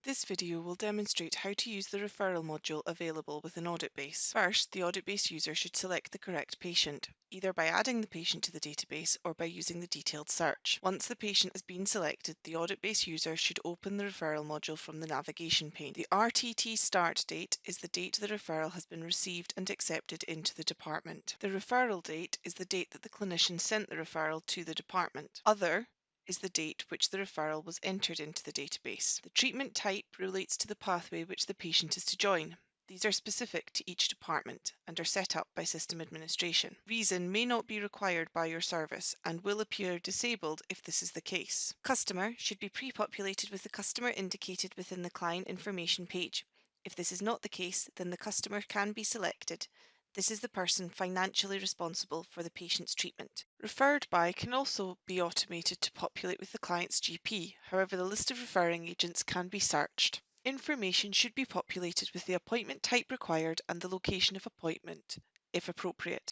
This video will demonstrate how to use the referral module available within AuditBase. First, the AuditBase user should select the correct patient, either by adding the patient to the database or by using the detailed search. Once the patient has been selected, the AuditBase user should open the referral module from the Navigation pane. The RTT start date is the date the referral has been received and accepted into the department. The referral date is the date that the clinician sent the referral to the department. Other is the date which the referral was entered into the database. The treatment type relates to the pathway which the patient is to join. These are specific to each department and are set up by system administration. Reason may not be required by your service and will appear disabled if this is the case. Customer should be pre-populated with the customer indicated within the client information page. If this is not the case, then the customer can be selected. This is the person financially responsible for the patient's treatment. Referred by can also be automated to populate with the client's GP. However, the list of referring agents can be searched. Information should be populated with the appointment type required and the location of appointment, if appropriate.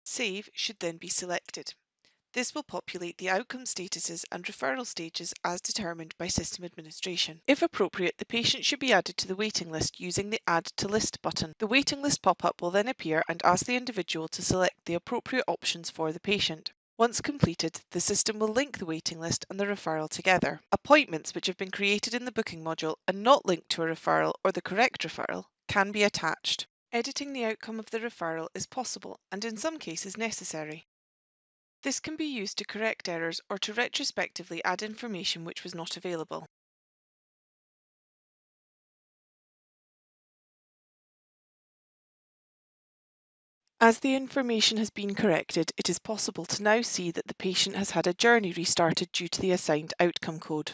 Save should then be selected. This will populate the outcome statuses and referral stages as determined by system administration. If appropriate, the patient should be added to the waiting list using the Add to List button. The waiting list pop-up will then appear and ask the individual to select the appropriate options for the patient. Once completed, the system will link the waiting list and the referral together. Appointments which have been created in the booking module and not linked to a referral or the correct referral can be attached. Editing the outcome of the referral is possible and in some cases necessary. This can be used to correct errors or to retrospectively add information which was not available. As the information has been corrected, it is possible to now see that the patient has had a journey restarted due to the assigned outcome code.